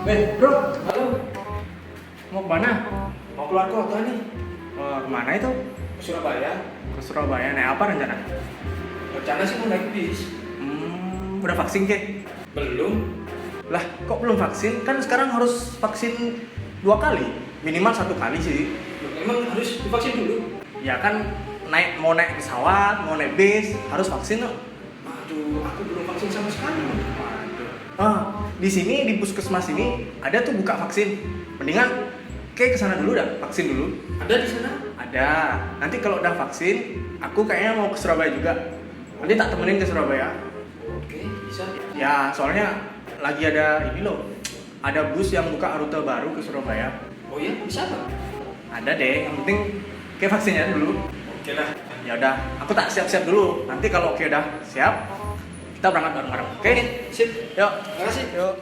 Bro, Halo, mau kemana? mau keluar kota nih, Kemana itu? ke Surabaya. Ke Surabaya, naik apa rencana? Rencana sih mau naik bis. Udah vaksin ke? Belum. Lah, kok belum vaksin? Kan sekarang harus vaksin 2 kali, minimal 1 kali sih. Loh, emang harus divaksin dulu? Ya kan, mau naik pesawat, mau naik bis, harus vaksin loh. Aduh, aku belum vaksin sama sekali. Di sini di puskesmas ini ada tuh buka vaksin. Mendingan kayak kesana dulu dah, vaksin dulu. Ada di sana? Ada. Nanti kalau udah vaksin, aku kayaknya mau ke Surabaya juga. Nanti tak temenin ke Surabaya. Oke, bisa. Ya, soalnya lagi ada ini loh. Ada bus yang buka rute baru ke Surabaya. Oh ya, bisa Pak? Ada deh, yang penting kayak vaksinnya dulu. Oke lah. Ya udah, aku tak siap-siap dulu. Nanti kalau oke udah siap, kita berangkat bareng-bareng. Oke? Sip. Yuk. Makasih. Yuk.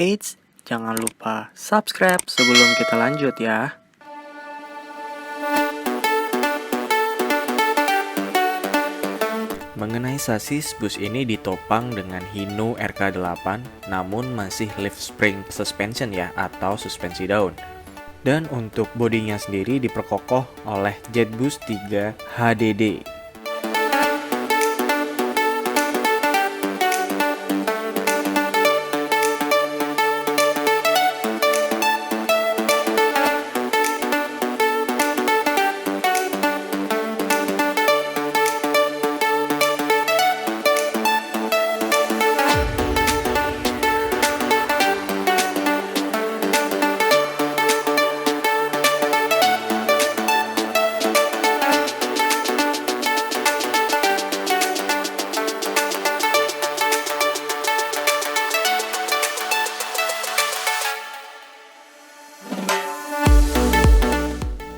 Eits, jangan lupa subscribe sebelum kita lanjut ya. Mengenai sasis, bus ini ditopang dengan Hino RK8 namun masih leaf spring suspension ya, atau suspensi daun. Dan untuk bodinya sendiri diperkokoh oleh JetBus 3 HDD.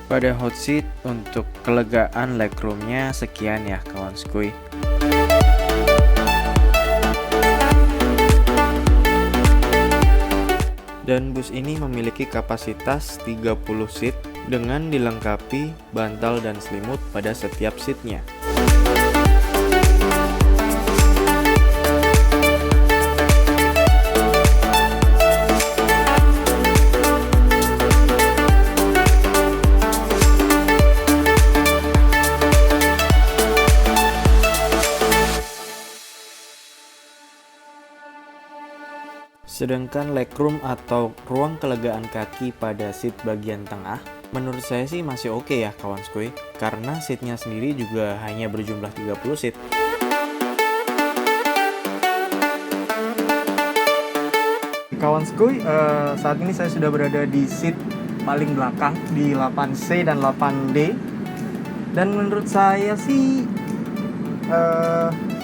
Pada hot seat untuk kelegaan legroomnya sekian ya kawan skuy. Dan bus ini memiliki kapasitas 30 seat dengan dilengkapi bantal dan selimut pada setiap seatnya. Sedangkan legroom atau ruang kelegaan kaki pada seat bagian tengah, menurut saya sih masih oke ya kawan skuy, karena seatnya sendiri juga hanya berjumlah 30 seat. Kawan skuy, saat ini saya sudah berada di seat paling belakang di 8C dan 8D. Dan menurut saya sih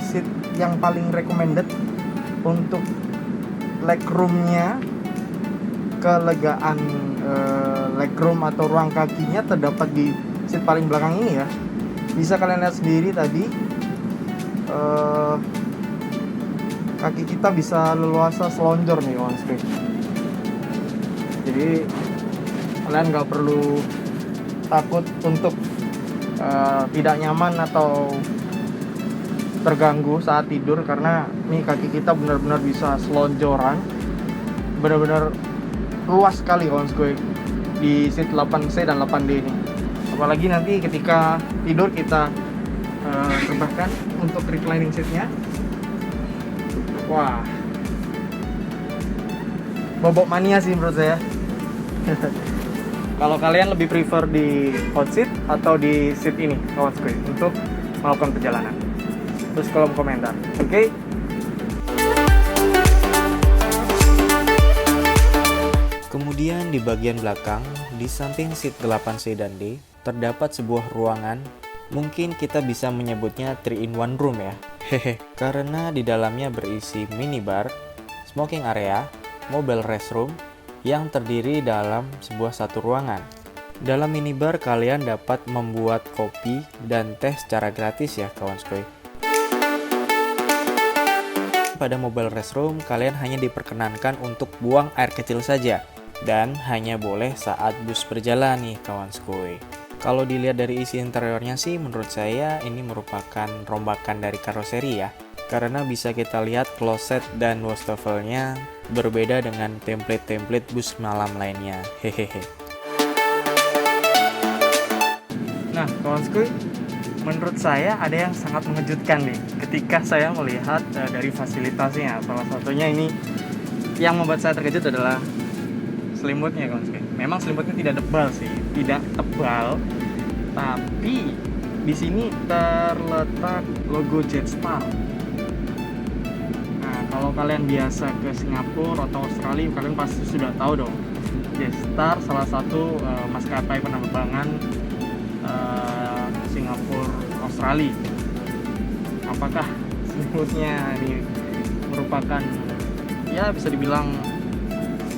seat yang paling recommended untuk legroomnya, kelegaan legroom atau ruang kakinya terdapat di seat paling belakang ini ya. Bisa kalian lihat sendiri tadi, kaki kita bisa leluasa selonjor nih kawan sekali. Jadi kalian nggak perlu takut untuk tidak nyaman atau terganggu saat tidur, karena nih kaki kita benar-benar bisa selonjoran, benar-benar luas sekali kawan-kawan di seat 8C dan 8D ini. Apalagi nanti ketika tidur kita tambahkan untuk reclining seatnya. Wah, bobok mania sih menurut saya. Kalau kalian lebih prefer di hot seat atau di seat ini kawan-kawan untuk melakukan perjalanan, terus kolom komentar. Oke? Kemudian di bagian belakang, di samping seat 8C dan D, terdapat sebuah ruangan, mungkin kita bisa menyebutnya 3-in-1 room ya. Hehe, karena di dalamnya berisi minibar, smoking area, mobile restroom, yang terdiri dalam sebuah satu ruangan. Dalam minibar kalian dapat membuat kopi dan teh secara gratis ya kawan skoy. Pada mobile restroom kalian hanya diperkenankan untuk buang air kecil saja dan hanya boleh saat bus berjalan nih kawan skoy. Kalau dilihat dari isi interiornya sih menurut saya ini merupakan rombakan dari karoseri ya. Karena bisa kita lihat kloset dan wastafelnya berbeda dengan template-template bus malam lainnya. Hehehe. Nah, kawan-kawan, menurut saya ada yang sangat mengejutkan nih ketika saya melihat dari fasilitasnya. Salah satunya ini yang membuat saya terkejut adalah selimutnya, kawan-kawan. Memang selimutnya tidak tebal sih, tidak tebal, tapi di sini terletak logo Jetstar. Kalau kalian biasa ke Singapura atau Australia, kalian pasti sudah tahu dong, Jetstar salah satu maskapai penerbangan Singapura Australia. Apakah selimutnya ini merupakan ya bisa dibilang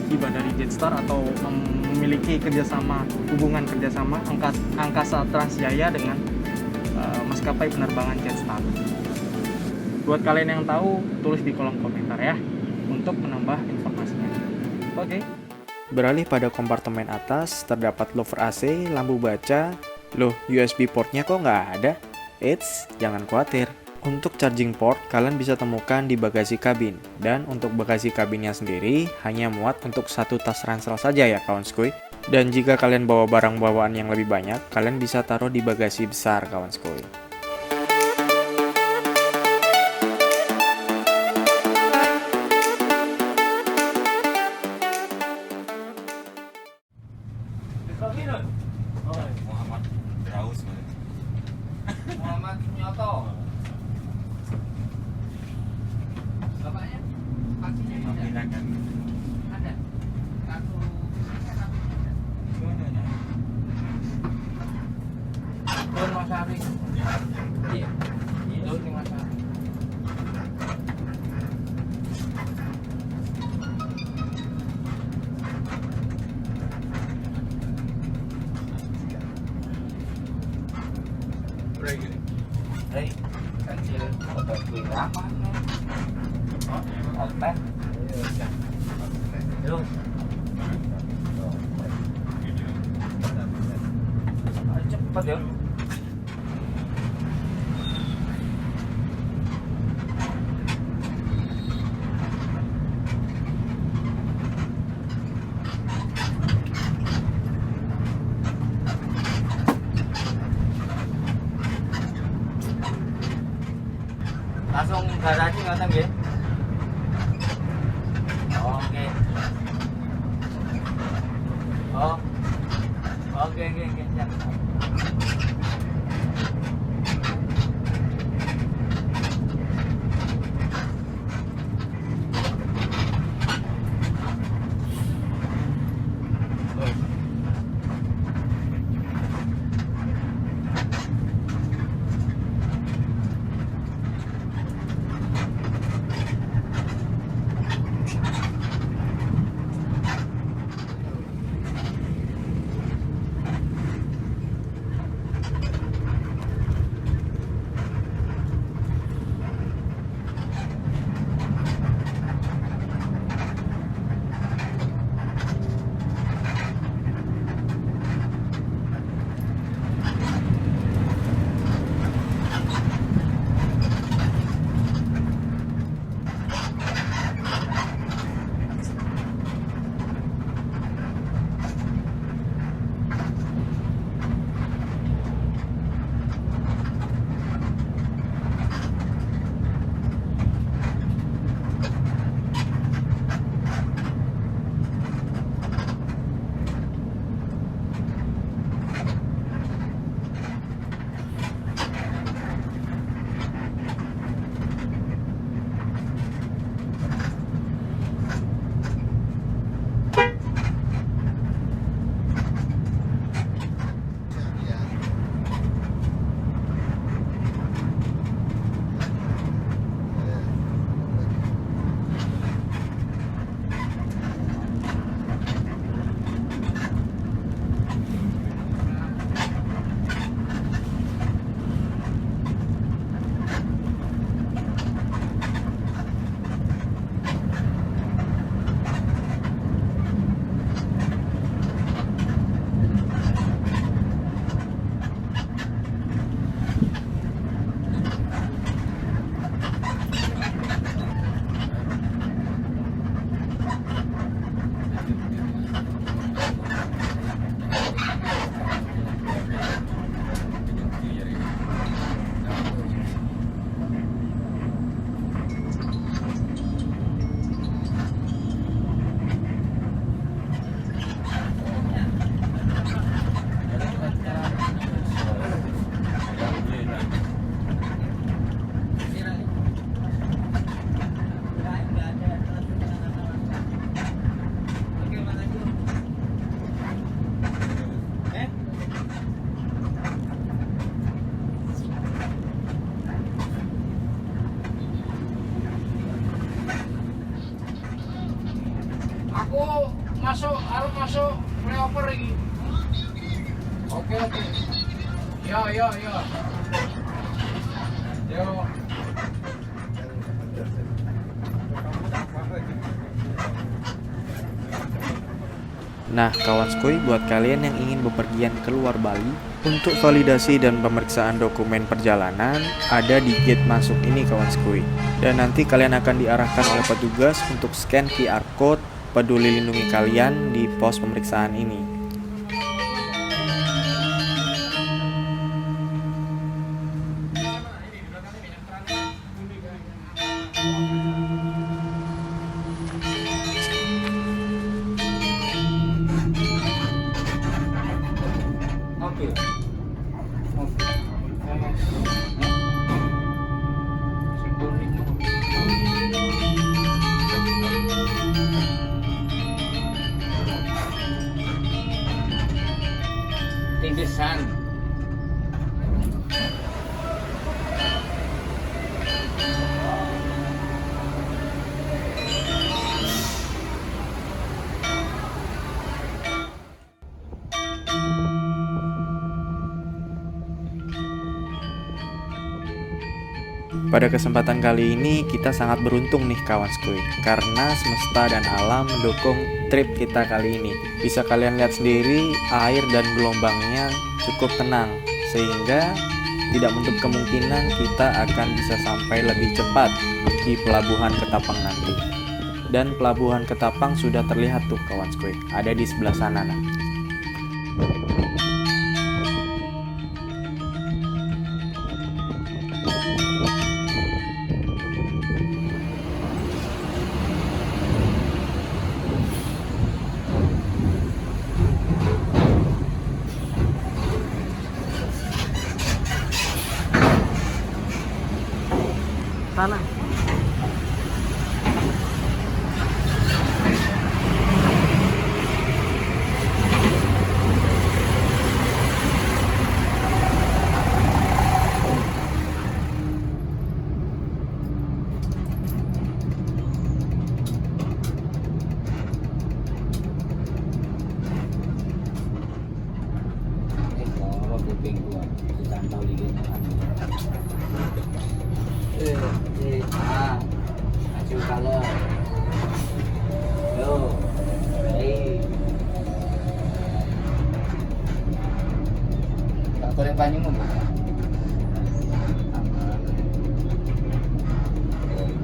hibah dari Jetstar atau memiliki hubungan kerjasama angkasa Transjaya dengan maskapai penerbangan Jetstar? Buat kalian yang tahu, tulis di kolom komentar ya untuk menambah informasinya. Oke. Beralih pada kompartemen atas, terdapat louvre AC, lampu baca. Loh, USB portnya kok nggak ada? Eits, jangan khawatir. Untuk charging port, kalian bisa temukan di bagasi kabin. Dan untuk bagasi kabinnya sendiri, hanya muat untuk satu tas ransel saja ya kawan skuy. Dan jika kalian bawa barang bawaan yang lebih banyak, kalian bisa taruh di bagasi besar kawan skuy. Muhammad Nyoto. Bapaknya? Pastinya ada. Ada. Kartu Don Mas Ari. Iya. Don Mas Ari. Hei, kecil foto kuih ramah nih. Otek. Yuk. Cepet yuk. Langsung garasi ngoten nggih. Oke. Oh. Oke, siap. Aku harus masuk flyover lagi. Oke. Ya. Yo. Nah, kawan skuy, buat kalian yang ingin bepergian keluar Bali, untuk validasi dan pemeriksaan dokumen perjalanan ada di gate masuk ini kawan skuy. Dan nanti kalian akan diarahkan oleh petugas untuk scan QR code peduli lindungi kalian di pos pemeriksaan ini. Tindisan. Pada kesempatan kali ini kita sangat beruntung nih kawan skuy, karena semesta dan alam mendukung trip kita kali ini. Bisa kalian lihat sendiri, air dan gelombangnya cukup tenang, sehingga tidak menutup kemungkinan kita akan bisa sampai lebih cepat di pelabuhan Ketapang nanti. Dan pelabuhan Ketapang sudah terlihat tuh kawan skuy, ada di sebelah sana. Nah. Sana. Kuping gua ditantau di gini. Acu color. Yo. Hey. Tak boleh banyak ngomong.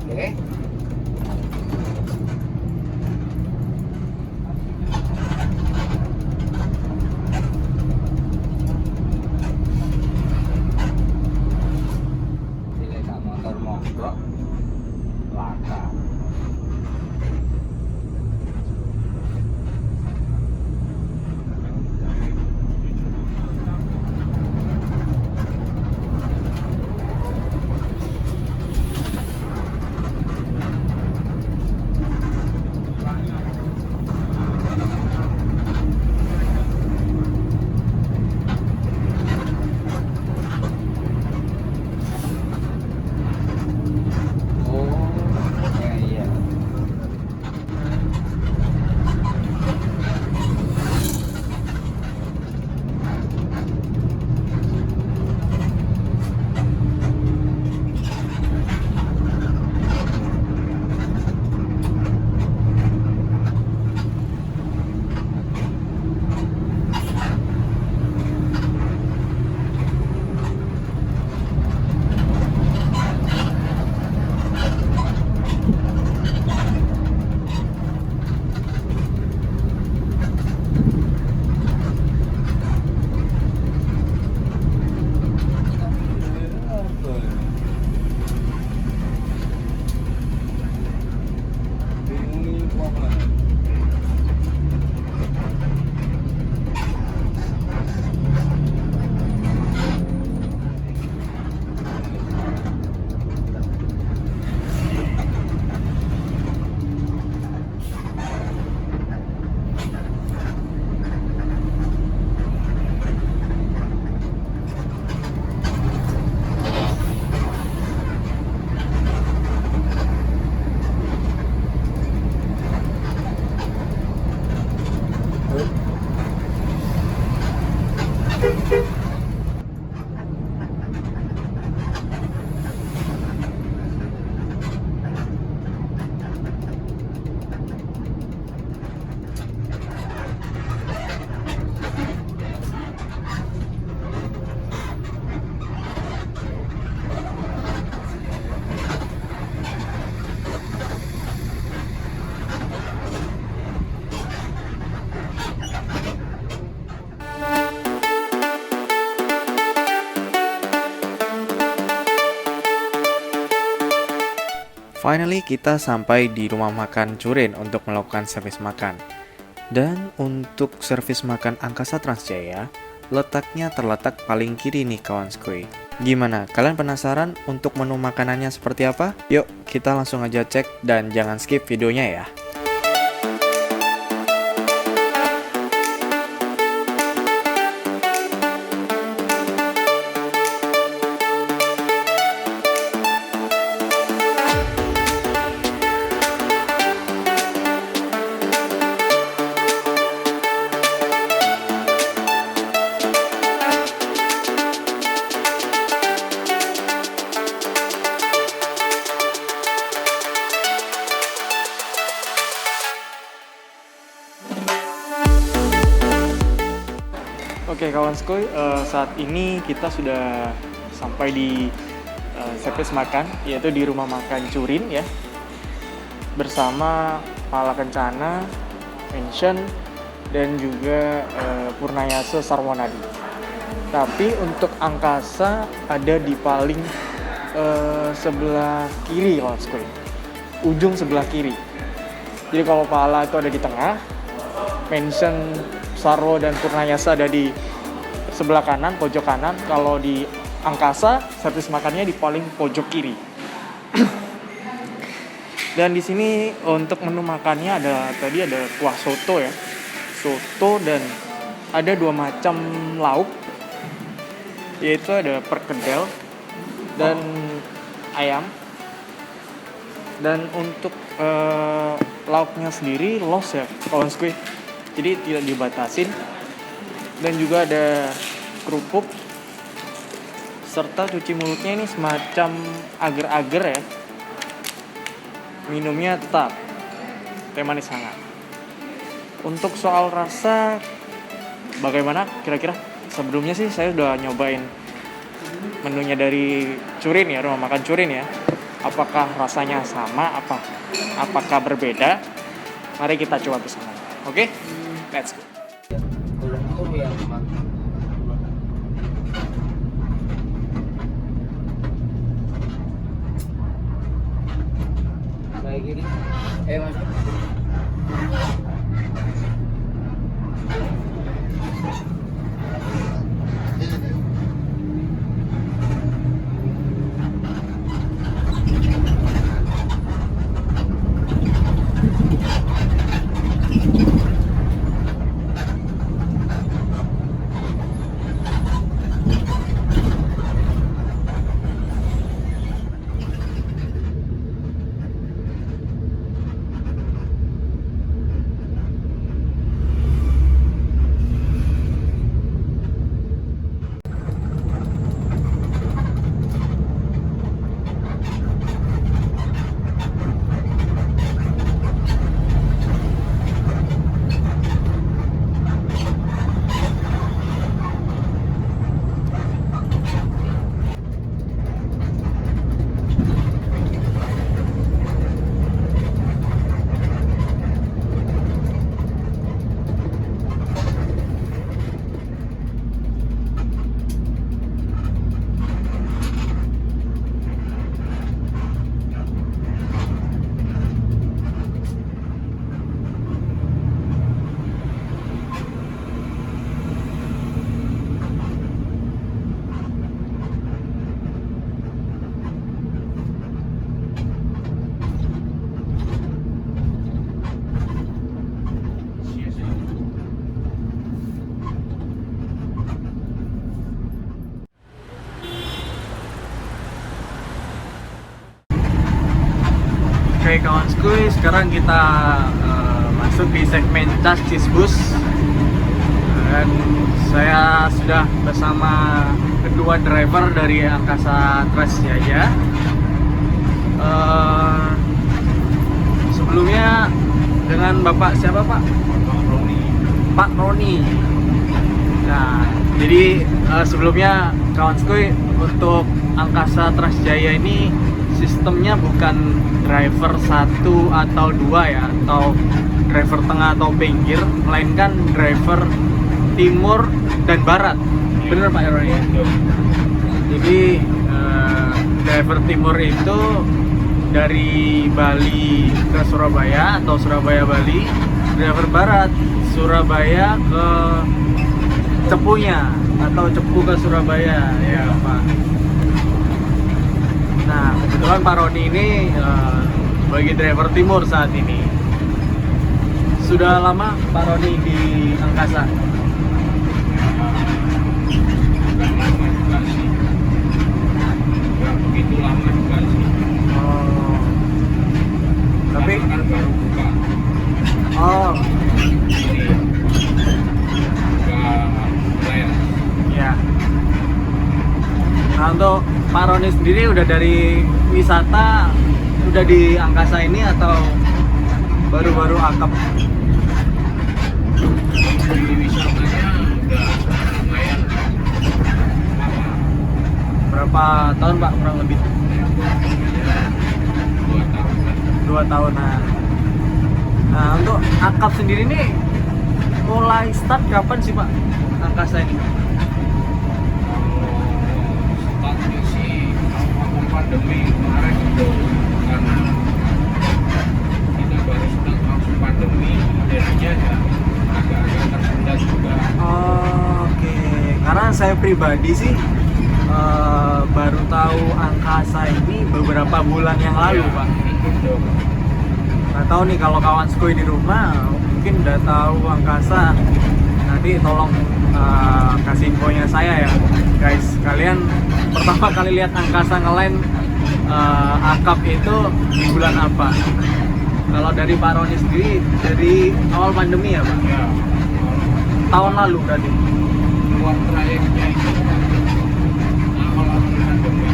Oke. Mogok laka. Finally, kita sampai di rumah makan Curin untuk melakukan servis makan. Dan untuk servis makan Angkasa Transjaya, letaknya terletak paling kiri nih kawan skuy. Gimana, kalian penasaran untuk menu makanannya seperti apa? Yuk, kita langsung aja cek dan jangan skip videonya ya. Oke kawan skuy, saat ini kita sudah sampai di servis makan, yaitu di rumah makan Curin ya, bersama Pala Kencana, Mansion, dan juga Purnayasa Sarwanadi. Tapi untuk Angkasa ada di paling sebelah kiri kawan skuy, ujung sebelah kiri. Jadi kalau Pala itu ada di tengah, Mansion, Sarwo, dan Purnayasa ada di sebelah kanan, pojok kanan. Kalau di Angkasa, servis makannya di paling pojok kiri. Dan di sini untuk menu makannya ada kuah soto ya, soto, dan ada 2 macam lauk, yaitu ada perkedel dan ayam. Dan untuk lauknya sendiri los ya kawan skuy, jadi tidak dibatasin. Dan juga ada kerupuk serta cuci mulutnya ini semacam agar-agar ya. Minumnya tetap teh manis hangat. Untuk soal rasa bagaimana kira-kira? Sebelumnya sih saya udah nyobain menunya dari Curin ya, rumah makan Curin ya. Apakah rasanya sama? Apakah berbeda? Mari kita coba bersama. Oke? Let's go. Kayak gini. Mas. Oke kawan skuy, sekarang kita masuk di segmen Cas Cisbus. Dan saya sudah bersama kedua driver dari Angkasa Transjaya. Sebelumnya dengan Bapak siapa Pak? Pak Roni. Nah, jadi sebelumnya kawan skuy, untuk Angkasa Transjaya ini sistemnya bukan driver 1 atau 2 ya, atau driver tengah atau pinggir, melainkan driver timur dan barat. Bener Pak Roni ya? Jadi driver timur itu dari Bali ke Surabaya atau Surabaya Bali, driver barat Surabaya ke Cepunya atau Cepu ke Surabaya ya Pak. Nah kebetulan Pak Roni ini bagi driver timur saat ini. Sudah lama Pak Roni di angkasa? Bukan lama juga sih, nggak begitu lama juga sih. Oh. Tapi Karena kan baru buka oh ini, buka layar. ya. Nah untuk Pak Roni sendiri udah dari wisata udah di angkasa ini atau baru-baru akap? Di wisatanya udah lumayan lama, Berapa tahun Pak kurang lebih? ya 2 tahun kan. 2 tahunan. Nah untuk akap sendiri nih mulai start kapan sih Pak angkasa ini? Kalau startnya sih awal pandemi kemarin itu, karena kita baru start langsung pandemi, jadinya ya agak-agak tersendat juga. Oke, karena saya pribadi sih baru tahu angkasa ini beberapa bulan yang lalu Ya, Pak. itu Nggak tahu nih kalau kawan skoi di rumah mungkin udah tahu angkasa. Nanti tolong kasih infonya saya ya guys. Kalian pertama kali lihat angkasa ngeland akap itu di bulan apa? Kalau dari Pak Roni sendiri dari awal pandemi ya Pak? ya Tahun lalu berarti. keluar trayeknya itu awal pandemi.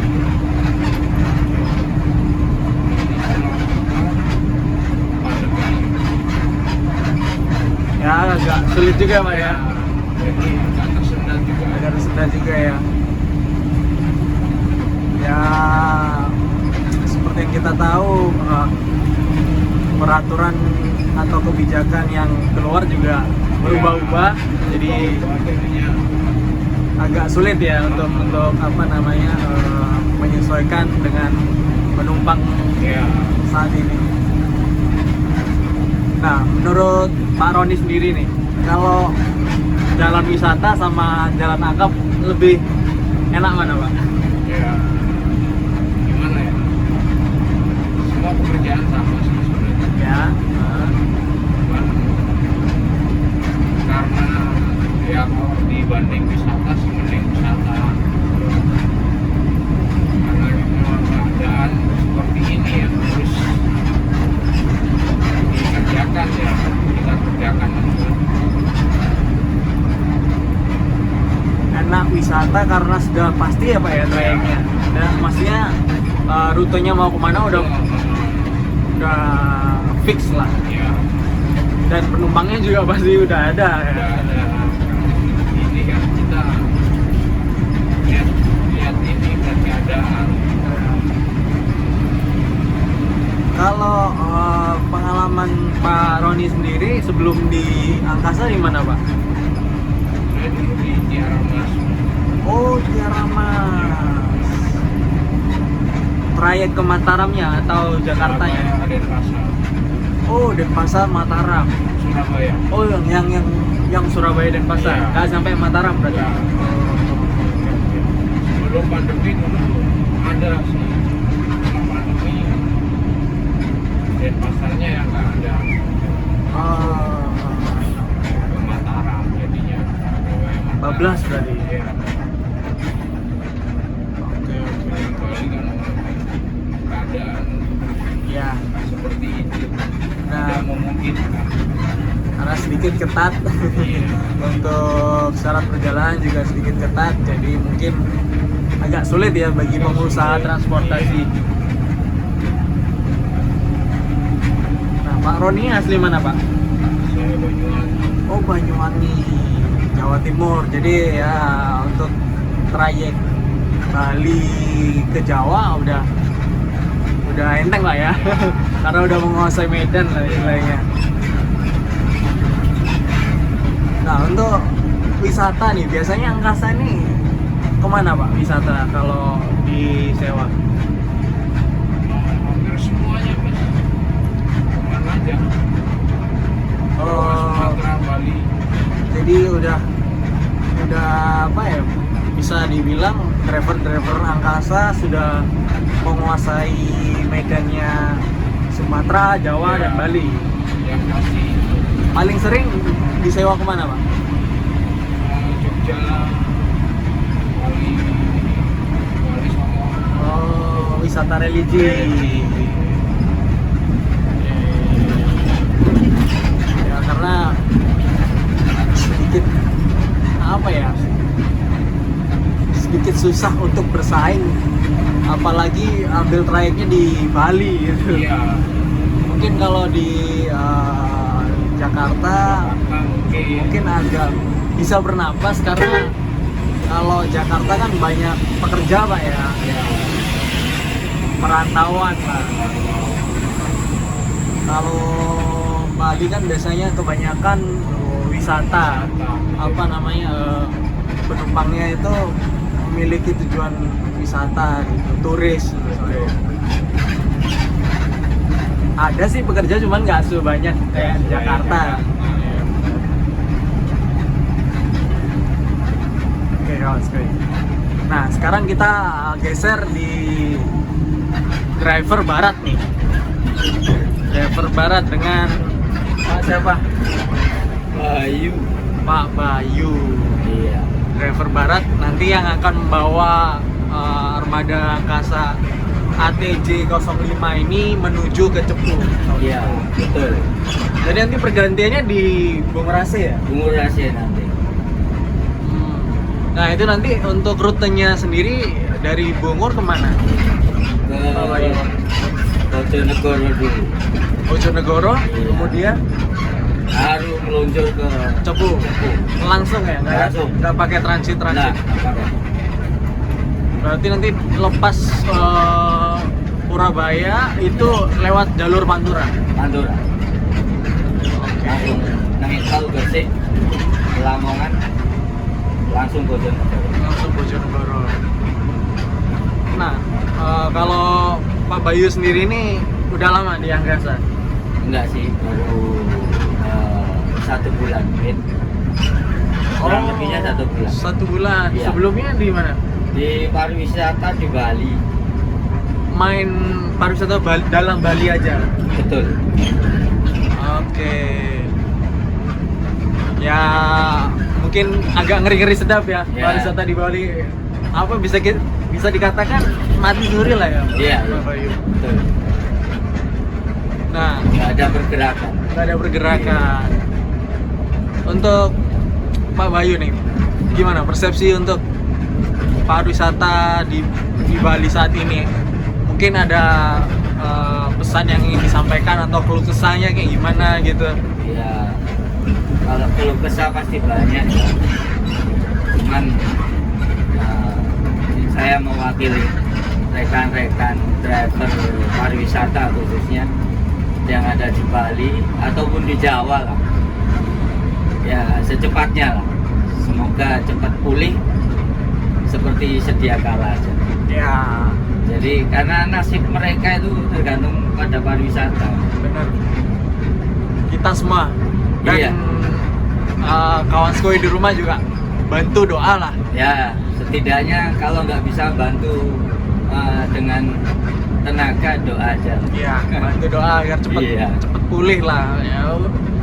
Ya agak sulit juga Pak ya. Jadi agak tersendat juga. Agak tersendat juga ya. Ya seperti yang kita tahu peraturan atau kebijakan yang keluar juga berubah-ubah, jadi Jadinya agak sulit ya untuk apa namanya menyesuaikan dengan penumpang ya saat ini. Nah menurut Pak Roni sendiri nih, kalau jalan wisata sama jalan akap lebih enak mana Pak? ya gimana ya, semua pekerjaan sama sih sebenarnya. Ya Cuman karena ya kalau dibanding wisata sih mending wisata, karena memang keadaan seperti ini ya harus dikerjakan, ya kita kerjakan juga. enak wisata karena sudah pasti ya Pak ya trayeknya, dan maksudnya rutenya mau kemana udah fix lah, Ya dan penumpangnya juga pasti udah ada ya. udah ada ini kan, kita lihat lihat ini kan keadaan. Kalau pengalaman Pak Roni sendiri sebelum di angkasa di mana Pak? Saya dulu di Tiara Mas. Oh Tiara Mas. Trayek ke Mataramnya atau Jakartanya? Surabaya, Denpasar, Oh Denpasar Mataram. Surabaya. Oh yang Surabaya Denpasar. Iya. Nggak sampai Mataram berarti. Ya. Sebelum pandemi dulu ada sih, setelah pandemi Denpasarnya yang nggak ada, Oh, ke Mataram jadinya. Surabaya, Mataram. bablas berarti. Iya. Oke. Kembali kan keadaan Ya, seperti itu Nah. tidak memungkinkan. karena sedikit ketat Iya. untuk syarat perjalanan juga sedikit ketat, jadi mungkin agak sulit ya bagi pengusaha transportasi. Nah, Pak Roni asli mana Pak? Saya Banyuwangi. Oh Banyuwangi, Jawa Timur. Jadi ya untuk trayek Bali ke Jawa udah enteng lah ya, karena udah menguasai Medan lah istilahnya. Nah untuk wisata nih, biasanya angkasa nih kemana Pak wisata kalau disewa? Hampir Jadi udah apa ya? Bisa dibilang driver angkasa sudah menguasai medannya Sumatera, Jawa, dan Bali. Yang pasti Paling sering disewa kemana, Pak? Jogja, Bali, Bali sama Oh, wisata religi. Ya, karena sedikit apa ya? Sedikit susah untuk bersaing, apalagi ambil trayeknya di Bali gitu. iya, Mungkin kalau di Jakarta mungkin agak bisa bernapas, karena kalau Jakarta kan banyak pekerja, Pak ya, perantauan, Pak. Kalau Bali kan biasanya kebanyakan wisata, apa namanya, penumpangnya itu memiliki tujuan wisata gitu, turis gitu. Ada sih pekerja, cuman nggak sebanyak kayak di Jakarta. Oke, kawan sekali. Nah, sekarang kita geser di driver barat nih. Driver barat dengan Pak siapa? Bayu. Pak Bayu. Iya. Driver barat nanti yang akan membawa armada angkasa ATJ 05 ini menuju ke Cepu. Iya, betul. Jadi nanti pergantiannya di Bung Rase ya? Bungur rahasia nanti. Nah itu nanti untuk rutenya sendiri dari Bogor kemana? Ke Pak Bayu. Bojonegoro dulu. Bojonegoro, Iya. kemudian Harus meluncur ke Cepu. Langsung ya? Langsung. Nggak pakai transit. Nah, apa? Berarti nanti lepas Surabaya itu lewat jalur Pantura. Pantura. Langsung naik tol Gresik, Lamongan, langsung Bojonegoro. Langsung Bojonegoro. Nah, kalau Pak Bayu sendiri ini udah lama di Angkasa? Enggak sih, baru 1 bulan mungkin. Kurang lebihnya 1 bulan. 1 bulan. Iya. Sebelumnya di mana? Di pariwisata di Bali. Main pariwisata dalam Bali aja. Betul. Oke. Ya mungkin agak ngeri-ngeri sedap ya, Ya. pariwisata di Bali. Apa bisa dikatakan mati suri lah ya, Iya, Pak Bayu. betul. Nah, Nggak ada pergerakan. nggak ada pergerakan. Untuk Pak Bayu nih, gimana persepsi untuk pariwisata di Bali saat ini? Mungkin ada pesan yang ingin disampaikan atau keluh kesahnya kayak gimana gitu? Ya, kalau keluh kesah pasti banyak ya. Cuman saya mewakili rekan-rekan driver pariwisata khususnya yang ada di Bali ataupun di Jawa lah. Ya secepatnya lah. Semoga cepat pulih seperti sedia kala aja. Ya, Jadi karena nasib mereka itu tergantung pada pariwisata. benar. Kita semua dan Iya. kawan skoi di rumah juga bantu doa lah. Ya setidaknya kalau nggak bisa bantu dengan tenaga doa aja. Iya, bantu doa agar cepet Iya. pulih lah. Ya,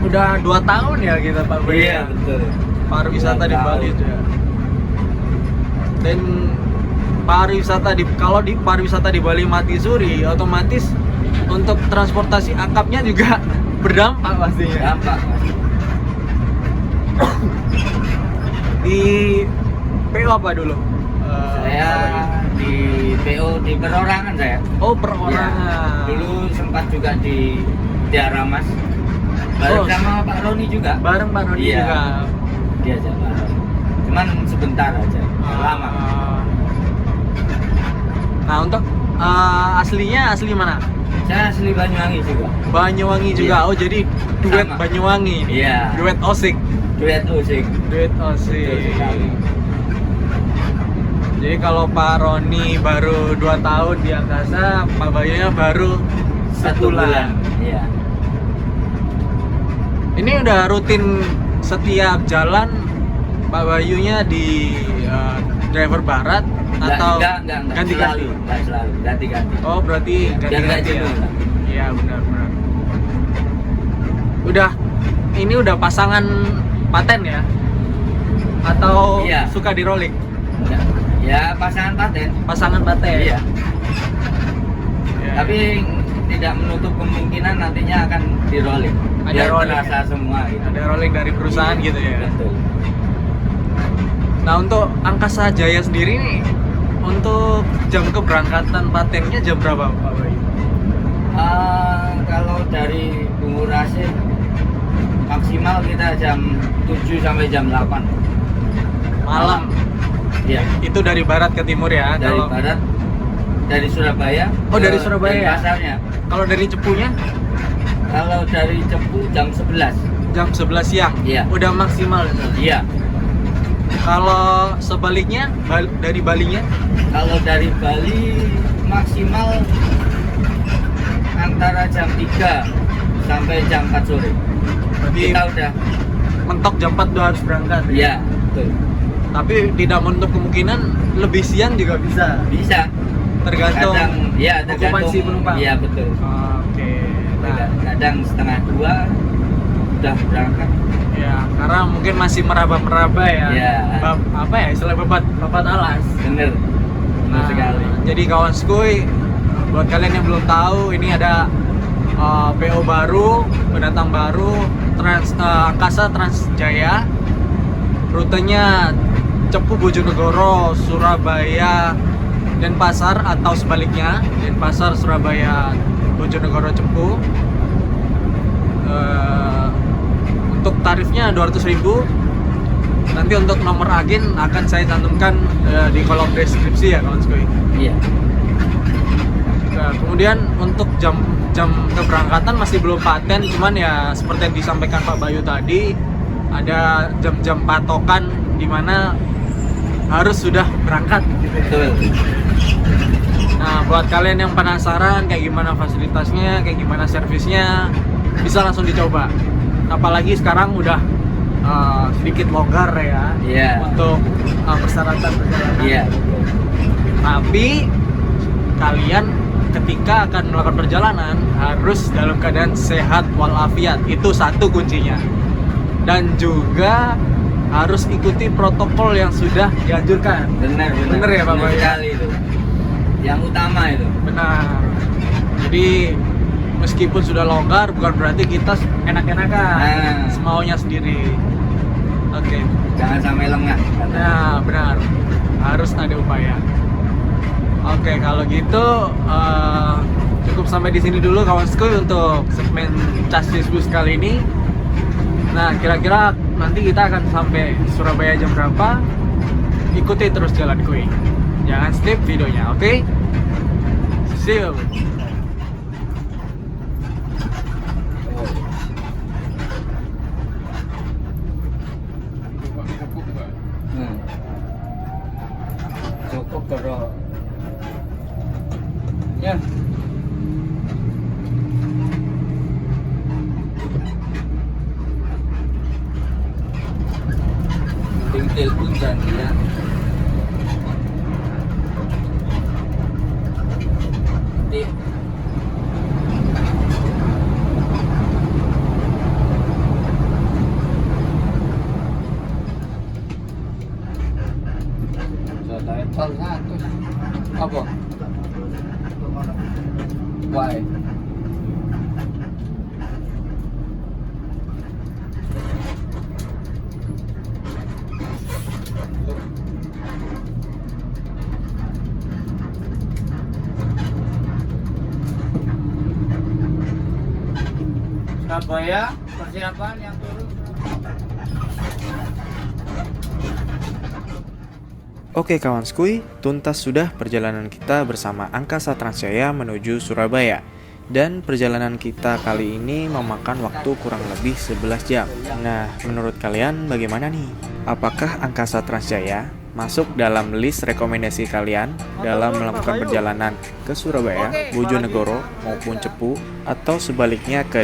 udah 2 tahun ya kita Pak Bayu. Iya betul. Pariwisata 2 di Bali tahun. itu ya. Dan kalau di pariwisata di Bali mati suri, otomatis untuk transportasi akapnya juga berdampak pastinya. Dampak. Di PO apa dulu? Saya di PO di perorangan saya. Oh, Ya, perorangan. dulu sempat juga di Tiaramas. Bareng Oh, sama Pak Roni juga. Bareng Pak Roni Iya. juga. Diajak Pak Roni. Cuman sebentar aja. Lama. Nah, untuk aslinya asli mana? Saya asli Banyuwangi juga. Banyuwangi juga. Iya. Oh, jadi duet Sama. Banyuwangi. Iya. Duet Osik. Duet musik. Duet Betul Osik. sekali. Jadi kalau Pak Roni baru 2 tahun di Angkasa, Pak Bayunya baru 1 bulan. Iya. Ini udah rutin setiap jalan Pak Bayunya di driver barat atau ganti-ganti? Enggak selalu, ganti-ganti. Oh, berarti Biar nggak ganti-ganti ya? jenuh. Iya, benar-benar. Ini udah pasangan paten ya? Atau Iya. suka di rolling? Ya pasangan paten. Pasangan paten. Iya. Ya. Tapi tidak menutup kemungkinan nantinya akan di rolling. Ada Biar rolling terasa ya? semua gitu. Ada rolling dari perusahaan gitu ya? Betul. Nah, untuk Angkasa Jaya sendiri nih, untuk jam keberangkatan patennya jam berapa Pak Bayu? Kalau dari Bungur Rasid maksimal kita jam 7 sampai jam 8 Malam. ya. Itu dari barat ke timur ya? Dari Kalau barat, dari Surabaya. Oh, dari Surabaya ya? Pasarnya. kalau dari Cepunya Kalau dari Cepu jam 11. jam 11 siang. Iya. Udah maksimal itu. Iya. Kalau sebaliknya dari Balinya Kalau dari Bali maksimal antara jam 3 sampai jam 4 sore. berarti Kita udah mentok jam 4 udah harus berangkat. iya, betul. Tapi tidak menutup kemungkinan lebih siang juga bisa. Bisa. Tergantung Kadang ya okupansi penumpang. Iya, betul. Oke. Nah, Kadang setengah 2 udah berangkat. ya karena mungkin masih meraba-meraba ya. Iya. Apa ya istilah babat alas. Bener. Bener sekali. Jadi kawan skuy, buat kalian yang belum tahu, ini ada PO baru, pendatang baru, Angkasa Transjaya. Rutenya Cepu Bojonegoro, Surabaya, Denpasar atau sebaliknya, Denpasar Surabaya Bojonegoro Cepu. Untuk tarifnya 200.000. Nanti untuk nomor agen akan saya cantumkan di kolom deskripsi ya kawan skuy. Iya. Nah, kemudian untuk jam keberangkatan masih belum paten, cuman ya seperti yang disampaikan Pak Bayu tadi, ada jam-jam patokan di mana harus sudah berangkat gitu ya. Betul. Nah, buat kalian yang penasaran kayak gimana fasilitasnya, kayak gimana servisnya, bisa langsung dicoba. Apalagi sekarang udah sedikit longgar ya Iya. untuk persyaratan perjalanan. Iya. Tapi kalian ketika akan melakukan perjalanan harus dalam keadaan sehat walafiat. Itu satu kuncinya. Dan juga harus ikuti protokol yang sudah dianjurkan. Benar. Bener ya, Pak Benar Bayu? sekali itu. Yang utama itu. Benar. Jadi meskipun sudah longgar bukan berarti kita enak-enakan, Nah. semaunya sendiri. Oke. Jangan sampai lengah. Nah, benar. Harus ada upaya. Oke, kalau gitu cukup sampai di sini dulu kawan skuy untuk segmen Chassis Bus kali ini. Nah, kira-kira nanti kita akan sampai Surabaya jam berapa? Ikuti terus jalan kuy. Jangan skip videonya, oke? See you. Cukup kalau ya. Tinggal pun ya. Di Total 100 apa? Why? Surabaya persiapan yang turun. Oke kawan skuy, tuntas sudah perjalanan kita bersama Angkasa Transjaya menuju Surabaya. Dan perjalanan kita kali ini memakan waktu kurang lebih 11 jam. Nah, menurut kalian bagaimana nih? Apakah Angkasa Transjaya masuk dalam list rekomendasi kalian dalam melakukan perjalanan ke Surabaya, Bojonegoro, maupun Cepu, atau sebaliknya ke